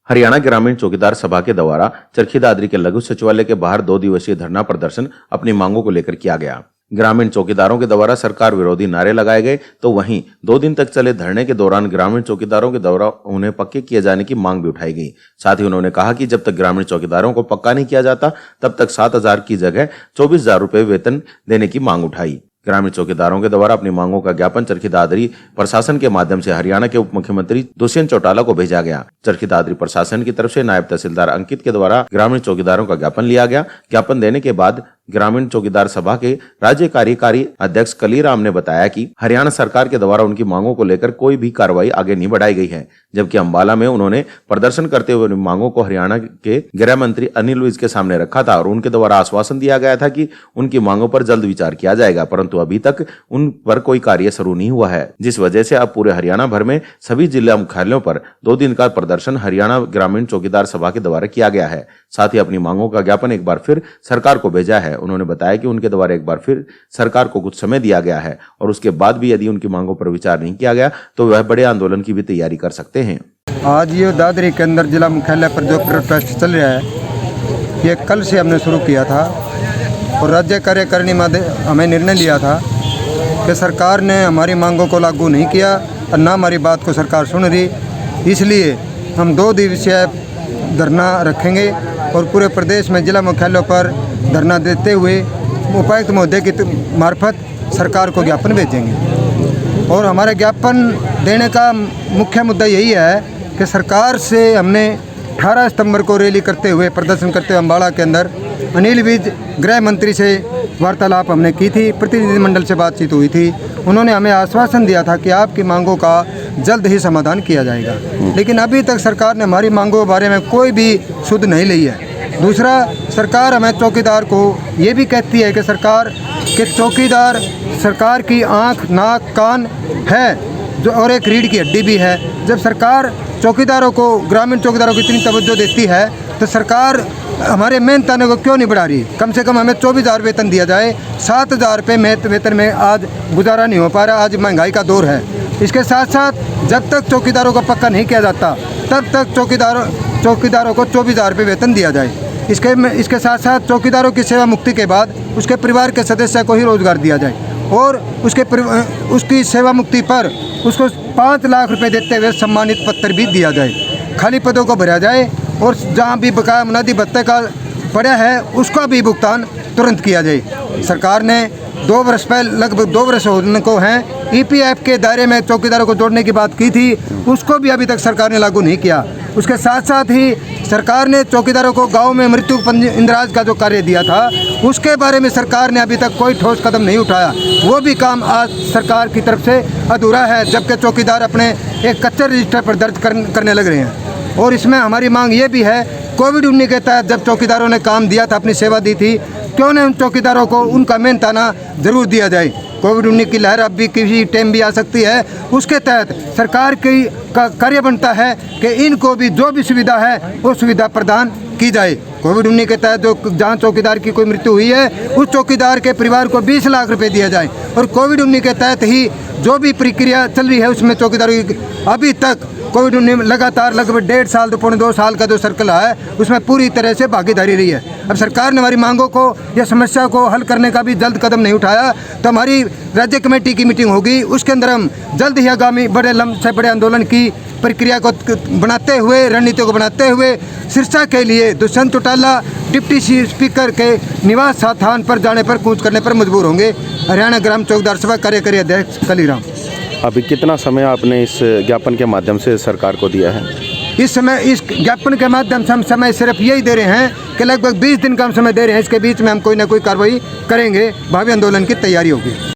हरियाणा ग्रामीण चौकीदार सभा के द्वारा चरखी दादरी के लघु सचिवालय के बाहर 2 दिवसीय धरना प्रदर्शन अपनी मांगों को लेकर किया गया। ग्रामीण चौकीदारों के द्वारा सरकार विरोधी नारे लगाए गए, तो वहीं 2 दिन तक चले धरने के दौरान ग्रामीण चौकीदारों के द्वारा उन्हें पक्के किए जाने की मांग भी उठाई गई। साथ ही उन्होंने कहा कि जब तक ग्रामीण चौकीदारों को पक्का नहीं किया जाता, तब तक 7,000 की जगह 24,000 रुपए वेतन देने की मांग उठाई। ग्रामीण चौकीदारों के द्वारा अपनी मांगों का ज्ञापन चरखी दादरी प्रशासन के माध्यम से हरियाणा के उप मुख्यमंत्री दुष्यंत चौटाला को भेजा गया। चरखी दादरी प्रशासन की तरफ से नायब तहसीलदार अंकित के द्वारा ग्रामीण चौकीदारों का ज्ञापन लिया गया। ज्ञापन देने के बाद ग्रामीण चौकीदार सभा के राज्य कार्यकारी अध्यक्ष कलीराम ने बताया कि हरियाणा सरकार के द्वारा उनकी मांगों को लेकर कोई भी कार्रवाई आगे नहीं बढ़ाई गई है, जबकि अंबाला में उन्होंने प्रदर्शन करते हुए मांगों को हरियाणा के गृह मंत्री अनिल विज के सामने रखा था और उनके द्वारा आश्वासन दिया गया था कि उनकी मांगों पर जल्द विचार किया जाएगा, परंतु अभी तक उन पर कोई कार्य शुरू नहीं हुआ है, जिस वजह से अब पूरे हरियाणा भर में सभी जिला मुख्यालयों पर 2 दिन का प्रदर्शन हरियाणा ग्रामीण चौकीदार सभा के द्वारा किया गया है। साथ ही अपनी मांगों का ज्ञापन एक बार फिर सरकार को भेजा है। उन्होंने बताया कि उनके द्वारा एक बार फिर सरकार को कुछ समय दिया गया है और उसके बाद भी यदि उनकी मांगों पर विचार नहीं किया गया तो वह बड़े आंदोलन की भी तैयारी कर सकते हैं। आज ये दादरी के अंदर जिला मुख्यालय पर जो प्रोटेस्ट चल रहा है, ये कल से हमने शुरू किया था और राज्य कार्यकारिणी में हमें निर्णय लिया था कि सरकार ने हमारी मांगों को लागू नहीं किया और ना हमारी बात को सरकार सुन रही, इसलिए हम 2 दिवसीय धरना रखेंगे और पूरे प्रदेश में जिला मुख्यालयों पर धरना देते हुए उपायुक्त महोदय की मार्फत सरकार को ज्ञापन भेजेंगे। और हमारे ज्ञापन देने का मुख्य मुद्दा यही है कि सरकार से हमने 18 सितंबर को रैली करते हुए प्रदर्शन करते हुए अम्बाड़ा के अंदर अनिल विज गृह मंत्री से वार्तालाप हमने की थी, प्रतिनिधिमंडल से बातचीत हुई थी। उन्होंने हमें आश्वासन दिया था कि आपकी मांगों का जल्द ही समाधान किया जाएगा, लेकिन अभी तक सरकार ने हमारी मांगों के बारे में कोई भी सुध नहीं ली है। दूसरा, सरकार हमें चौकीदार को ये भी कहती है कि सरकार के चौकीदार सरकार की आँख, नाक, कान है जो और एक रीढ़ की हड्डी भी है। जब सरकार चौकीदारों को, ग्रामीण चौकीदारों को इतनी तवज्जो देती है तो सरकार हमारे मेहनताने को क्यों नहीं बढ़ा रही? कम से कम हमें 24,000 वेतन दिया जाए। 7,000 रुपये वेतन में आज गुजारा नहीं हो पा रहा, आज महंगाई का दौर है। इसके साथ साथ जब तक चौकीदारों को पक्का नहीं किया जाता तब तक चौकीदारों को 24,000 रुपये वेतन दिया जाए। इसके साथ साथ चौकीदारों की सेवा मुक्ति के बाद उसके परिवार के सदस्य को ही रोजगार दिया जाए और उसकी सेवा मुक्ति पर उसको 5 लाख रुपए देते हुए सम्मानित पत्र भी दिया जाए। खाली पदों को भरा जाए और जहां भी बकाया मुनादी भत्ते का पड़ा है उसका भी भुगतान तुरंत किया जाए। सरकार ने 2 वर्ष पहले, लगभग 2 वर्ष होने को हैं, EPF के दायरे में चौकीदारों को जोड़ने की बात की थी, उसको भी अभी तक सरकार ने लागू नहीं किया। उसके साथ साथ ही सरकार ने चौकीदारों को गांव में मृत्यु इंदिराज का जो कार्य दिया था उसके बारे में सरकार ने अभी तक कोई ठोस कदम नहीं उठाया। वो भी काम आज सरकार की तरफ से अधूरा है, जबकि चौकीदार अपने एक कच्चे रजिस्टर पर दर्ज करने लग रहे हैं। और इसमें हमारी मांग ये भी है, कोविड-19 के तहत जब चौकीदारों ने काम दिया था, अपनी सेवा दी थी, क्यों न उन चौकीदारों को उनका मेहनताना जरूर दिया जाए। कोविड-19 की लहर अब भी किसी टाइम भी आ सकती है, उसके तहत सरकार की का कार्य बनता है कि इनको भी जो भी सुविधा है वो सुविधा प्रदान की जाए। कोविड-19 के तहत जो जहाँ चौकीदार की कोई मृत्यु हुई है उस चौकीदार के परिवार को 20 लाख रुपए दिया जाए और कोविड-19 के तहत ही जो भी प्रक्रिया चल रही है उसमें चौकीदारों की अभी तक कोविड-19 लगातार लगभग 1.5 साल तो 2 साल का जो सर्कल है उसमें पूरी तरह से भागीदारी रही है। अब सरकार ने हमारी मांगों को या समस्या को हल करने का भी जल्द कदम नहीं उठाया, तो हमारी राज्य कमेटी की मीटिंग होगी, उसके अंदर हम जल्द ही आगामी बड़े आंदोलन की प्रक्रिया को बनाते हुए, रणनीति को बनाते हुए सिरसा के लिए दुष्यंत चौटाला डिप्टी स्पीकर के निवास स्थान पर जाने पर कूच करने पर मजबूर होंगे। हरियाणा ग्राम चौकीदार सभा कार्यकारी अध्यक्ष कलीराम। अभी कितना समय आपने इस ज्ञापन के माध्यम से सरकार को दिया है? इस समय इस ज्ञापन के माध्यम से हम समय सिर्फ यही दे रहे हैं कि लगभग 20 दिन का हम समय दे रहे हैं। इसके बीच में हम कोई ना कोई कार्रवाई करेंगे, भावी आंदोलन की तैयारी होगी।